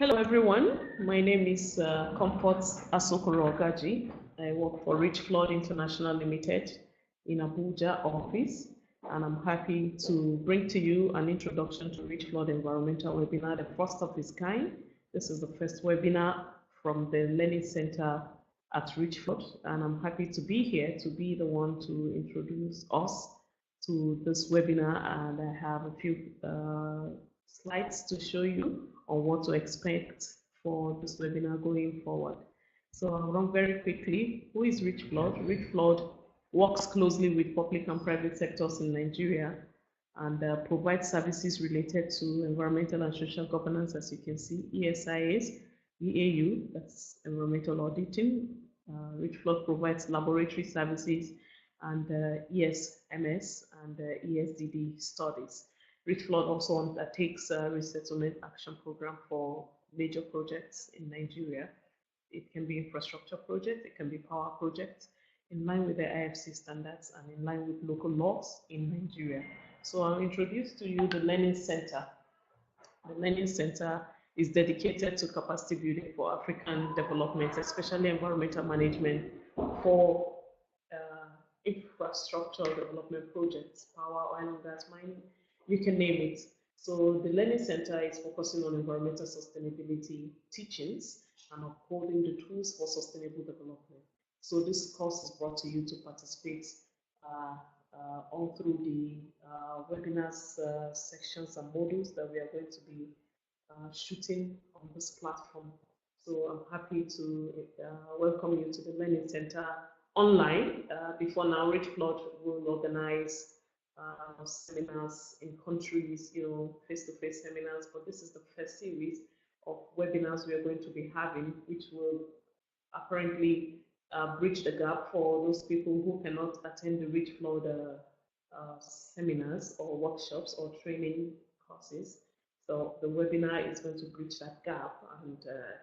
Hello everyone, my name is Comfort Asokoro Ogaji. I work for Richflood International Limited in Abuja office, and I'm happy to bring to you an introduction to Richflood Environmental webinar, the first of its kind. This is the first webinar from the Learning Center at Richflood, and I'm happy to be here to be the one to introduce us to this webinar, and I have a few slides to show you on what to expect for this webinar going forward. So I'll run very quickly. Who is Richflood? Richflood works closely with public and private sectors in Nigeria and provides services related to environmental and social governance, as you can see, ESIAs, EAU, that's environmental auditing. Richflood provides laboratory services and ESMS and ESDD studies. Richflood also undertakes a resettlement action program for major projects in Nigeria. It can be infrastructure projects, it can be power projects, in line with the IFC standards and in line with local laws in Nigeria. So I'll introduce to you the Learning Center. The Learning Center is dedicated to capacity building for African development, especially environmental management for infrastructure development projects, power, oil and gas mining, you can name it. So the Learning Center is focusing on environmental sustainability teachings and upholding the tools for sustainable development. So this course is brought to you to participate all through the webinars sections and modules that we are going to be shooting on this platform. So I'm happy to welcome you to the Learning Center online. Before now, Richflood will organize seminars in countries, face-to-face seminars, but this is the first series of webinars we are going to be having, which will apparently bridge the gap for those people who cannot attend the Richflood seminars or workshops or training courses. So the webinar is going to bridge that gap, and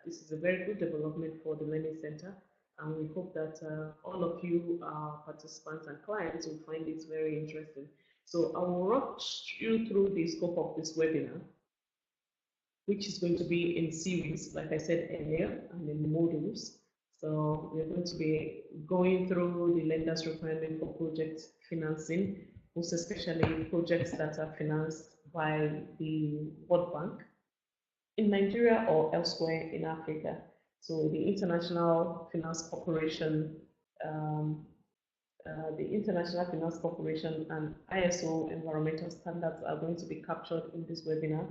this is a very good development for the Learning Center. And we hope that all of you, participants and clients, will find this very interesting. So I will rush you through the scope of this webinar, which is going to be in series, like I said earlier, and in modules. So we're going to be going through the lender's requirement for project financing, most especially projects that are financed by the World Bank in Nigeria or elsewhere in Africa. So the International Finance Corporation, and ISO environmental standards are going to be captured in this webinar.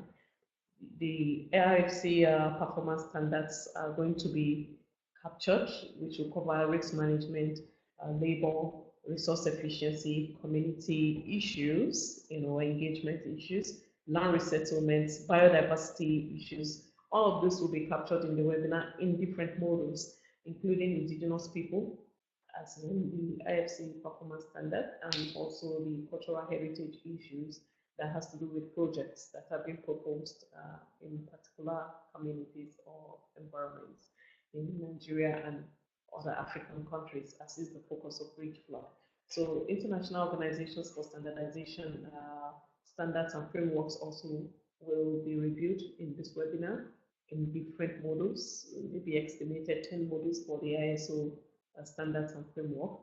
The IFC performance standards are going to be captured, which will cover risk management, labor, resource efficiency, community issues, engagement issues, land resettlements, biodiversity issues. All of this will be captured in the webinar in different modules, including indigenous people, as in the IFC performance standard, and also the cultural heritage issues that has to do with projects that have been proposed in particular communities or environments in Nigeria and other African countries, as is the focus of Richflood. So international organizations for standardization standards and frameworks also will be reviewed in this webinar in different modules, maybe estimated 10 modules for the ISO standards and framework.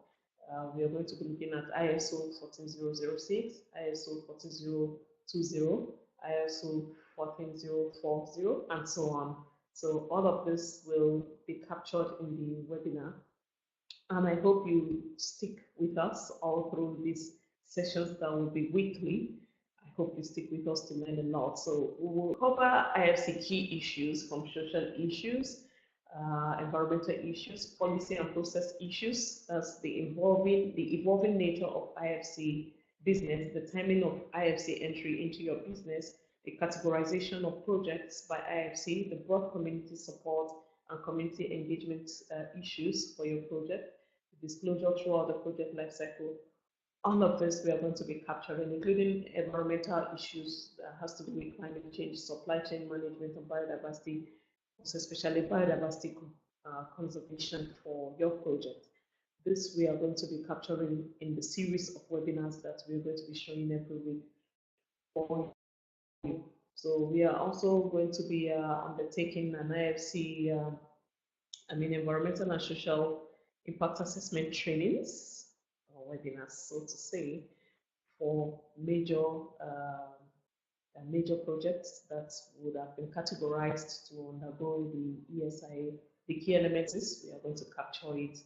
We are going to be looking at ISO 14006, ISO 14020, ISO 14040, and so on. So all of this will be captured in the webinar. And I hope you stick with us all through these sessions that will be weekly. I hope you stick with us to learn a lot. So we will cover IFC key issues, from social issues, environmental issues, policy and process issues, as the evolving nature of IFC business, the timing of IFC entry into your business, the categorization of projects by IFC, the broad community support and community engagement issues for your project, the disclosure throughout the project lifecycle. All of this we are going to be capturing, including environmental issues that has to do with climate change, supply chain management, and biodiversity, especially biodiversity conservation for your project. This we are going to be capturing in the series of webinars that we're going to be showing every week for you. So we are also going to be undertaking an IFC, environmental and social impact assessment trainings or webinars, so to say, for major projects that would have been categorized to undergo the ESIA, the key elements. We are going to capture it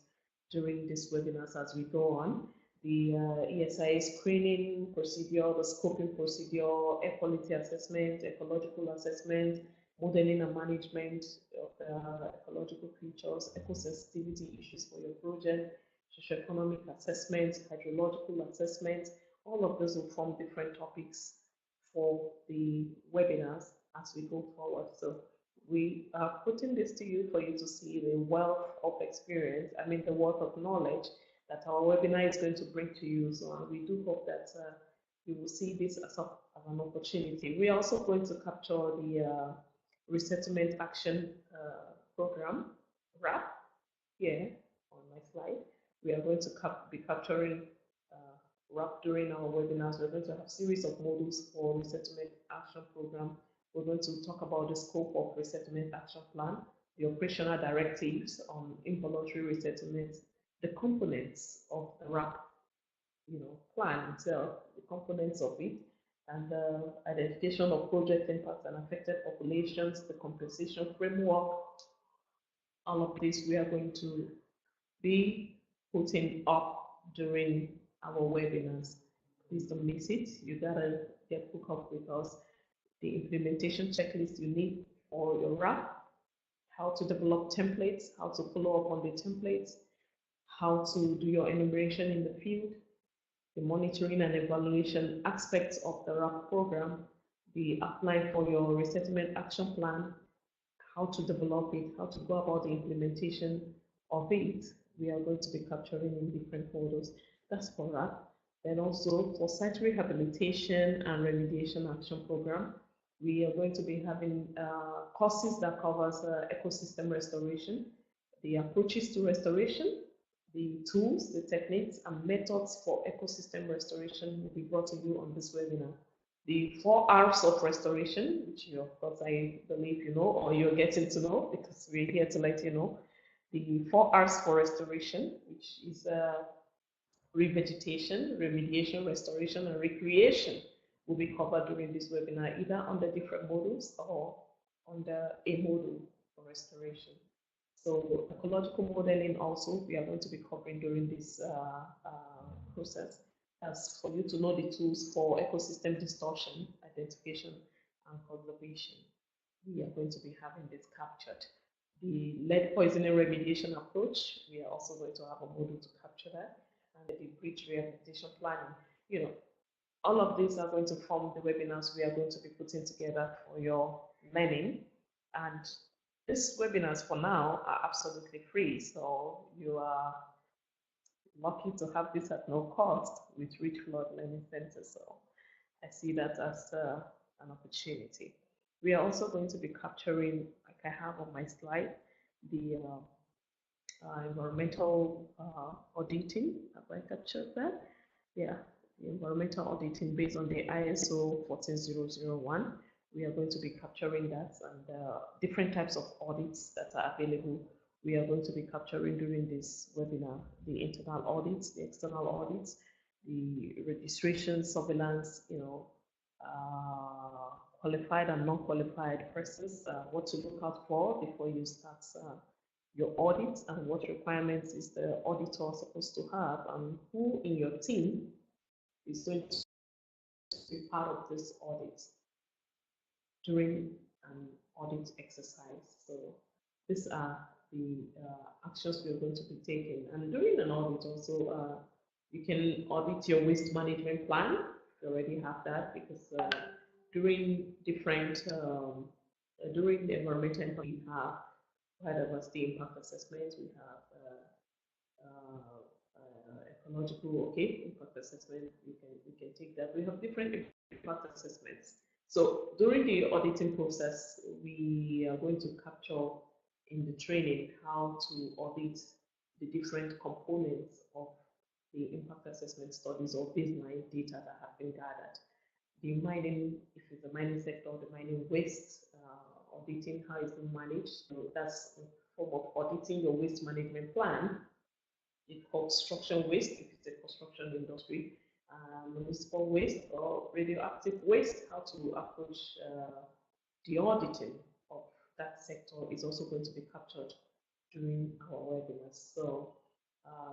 during these webinars as we go on. The ESIA screening procedure, the scoping procedure, air quality assessment, ecological assessment, modeling and management of ecological features, eco-sensitivity issues for your project, socioeconomic assessment, hydrological assessment. All of those will form different topics for the webinars as we go forward. So we are putting this to you for you to see the wealth of experience, the wealth of knowledge that our webinar is going to bring to you. So we do hope that you will see this as an opportunity. We are also going to capture the Resettlement Action Program, RAP, here on my slide. We are going to be capturing RAP during our webinars. We're going to have a series of modules for Resettlement Action Program. We're going to talk about the scope of Resettlement Action Plan, the operational directives on involuntary resettlement, the components of the RAP plan itself, the components of it, and the identification of project impacts and affected populations, the compensation framework. All of this we are going to be putting up during our webinars. Please don't miss it. You gotta get hooked up with us. The implementation checklist you need for your RAP, how to develop templates, how to follow up on the templates, how to do your enumeration in the field, the monitoring and evaluation aspects of the RAP program, the apply for your resettlement action plan, how to develop it, how to go about the implementation of it. We are going to be capturing in different folders. That's for RAP. Then also for site rehabilitation and remediation action program, we are going to be having courses that covers ecosystem restoration, the approaches to restoration, the tools, the techniques, and methods for ecosystem restoration will be brought to you on this webinar. The 4 R's of restoration, which you, of course, I believe you know, or you're getting to know, because we're here to let you know. The 4 R's for restoration, which is revegetation, remediation, restoration, and recreation, will be covered during this webinar, either under different modules or under a module for restoration. So ecological modeling also we are going to be covering during this process, as for you to know the tools for ecosystem distortion, identification, and conservation. We are going to be having this captured. The lead poisoning remediation approach, we are also going to have a module to capture that, and the breach rehabilitation planning. All of these are going to form the webinars we are going to be putting together for your learning. And these webinars for now are absolutely free, so you are lucky to have this at no cost with Richflood Learning Center. So I see that as an opportunity. We are also going to be capturing, like I have on my slide, the environmental auditing. Have I captured that? Yeah, the environmental auditing based on the ISO 14001. We are going to be capturing that, and different types of audits that are available. We are going to be capturing during this webinar: the internal audits, the external audits, the registration, surveillance, qualified and non-qualified persons, what to look out for before you start your audit, and what requirements is the auditor supposed to have, and who in your team is going to be part of this audit during an audit exercise. So these are the actions we are going to be taking. And during an audit also, you can audit your waste management plan. You already have that, because during different, during the environmental impact, we have biodiversity impact assessments, we have ecological impact assessment. We can take that. We have different impact assessments. So during the auditing process, we are going to capture in the training how to audit the different components of the impact assessment studies or baseline data that have been gathered. the mining, if it's the mining sector, the mining waste, auditing how it's been managed. So that's a form of auditing your waste management plan. Construction waste, if it's a construction industry, municipal waste or radioactive waste, how to approach the auditing of that sector is also going to be captured during our webinars. So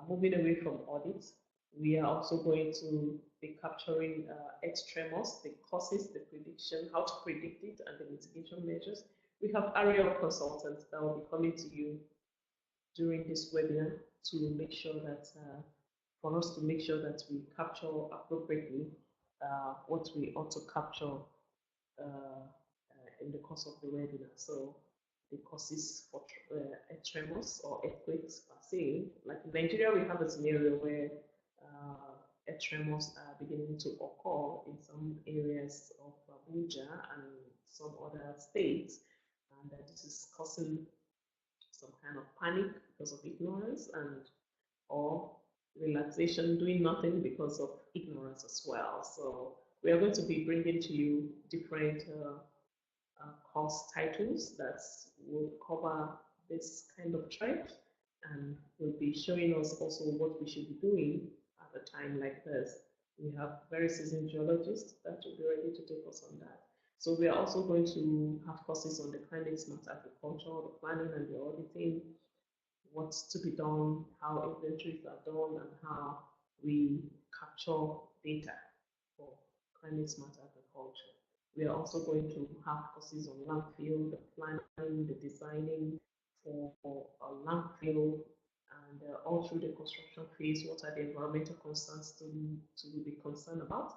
moving away from audits, we are also going to be capturing extremos, the causes, the prediction, how to predict it, and the mitigation measures. We have area consultants that will be coming to you during this webinar to make sure that, for us to make sure that we capture appropriately what we ought to capture in the course of the webinar. So the causes for tremors or earthquakes per se, like in Nigeria, we have a scenario where tremors are beginning to occur in some areas of Abuja and some other states, and this is causing some kind of panic because of ignorance and or relaxation, doing nothing because of ignorance as well. So we are going to be bringing to you different course titles that will cover this kind of threat and will be showing us also what we should be doing at a time like this. We have very seasoned geologists that will be ready to take us on that. So we are also going to have courses on the climate smart agriculture, the planning and the auditing, what's to be done, how inventories are done, and how we capture data for climate smart agriculture. We are also going to have courses on landfill, the planning, the designing for a landfill, and all through the construction phase, what are the environmental concerns to be concerned about,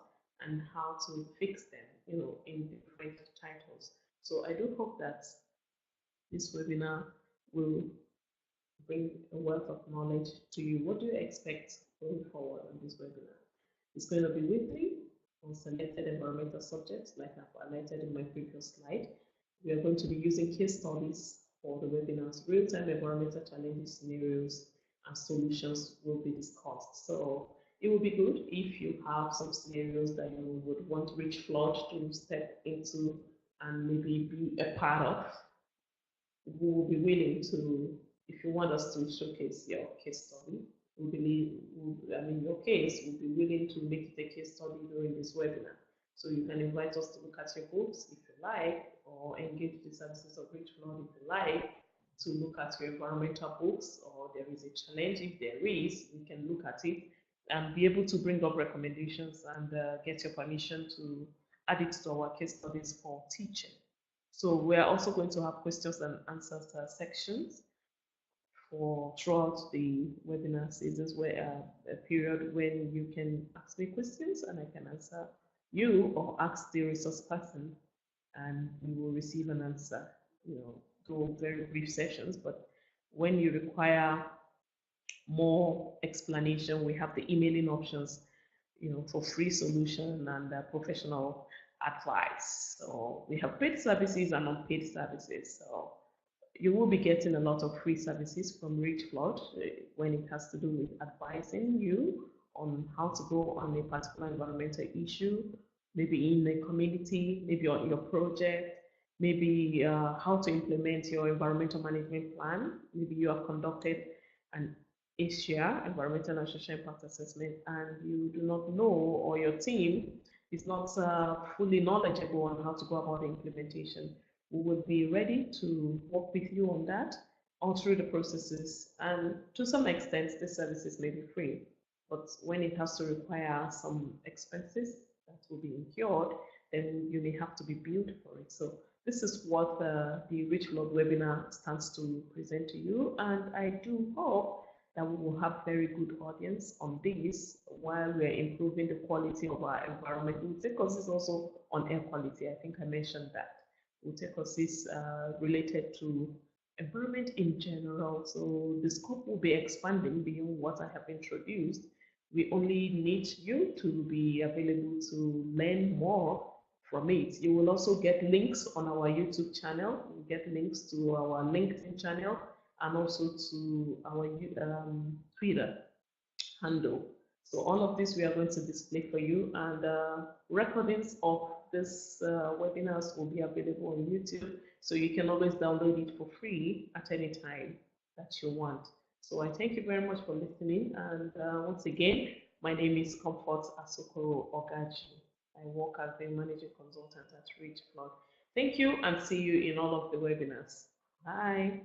and how to fix them, in different titles. So I do hope that this webinar will bring a wealth of knowledge to you. What do you expect going forward on this webinar? It's going to be weekly on selected environmental subjects, like I've highlighted in my previous slide. We are going to be using case studies for the webinars. Real-time environmental challenges, scenarios, and solutions will be discussed. So it will be good if you have some scenarios that you would want Richflood to step into and maybe be a part of. We will be willing to, if you want us to showcase your case study, your case, we'll be willing to make it a case study during this webinar. So you can invite us to look at your books if you like, or engage the services of Richflood if you like, to look at your environmental books, or there is a challenge. If there is, we can look at it and be able to bring up recommendations and get your permission to add it to our case studies for teaching. So we're also going to have questions and answers sections for throughout the webinar seasons, where a period when you can ask me questions and I can answer you, or ask the resource person and you will receive an answer. Go very brief sessions, but when you require more explanation, we have the emailing options, for free solution and professional advice. So we have paid services and unpaid services. So you will be getting a lot of free services from Richflood when it has to do with advising you on how to go on a particular environmental issue, maybe in a community, maybe on your project, maybe how to implement your environmental management plan. Maybe you have conducted an ESIA, Environmental and Social Impact Assessment, and you do not know, or your team is not fully knowledgeable on how to go about the implementation. We would be ready to work with you on that all through the processes, and to some extent the services may be free, but when it has to require some expenses that will be incurred, then you may have to be billed for it. So this is what the Richflood webinar stands to present to you, and I do hope that we will have very good audience on this while we're improving the quality of our environment. We'll take courses also on air quality. I think I mentioned that. We'll take courses related to environment in general. So the scope will be expanding beyond what I have introduced. We only need you to be available to learn more from it. You will also get links on our YouTube channel. You get links to our LinkedIn channel and also to our Twitter handle. So all of this we are going to display for you, and recordings of this webinars will be available on YouTube, so you can always download it for free at any time that you want. So I thank you very much for listening, and once again, my name is Comfort Asokoro Ogaji. I work as the managing consultant at Richflood. Thank you, and see you in all of the webinars. Bye.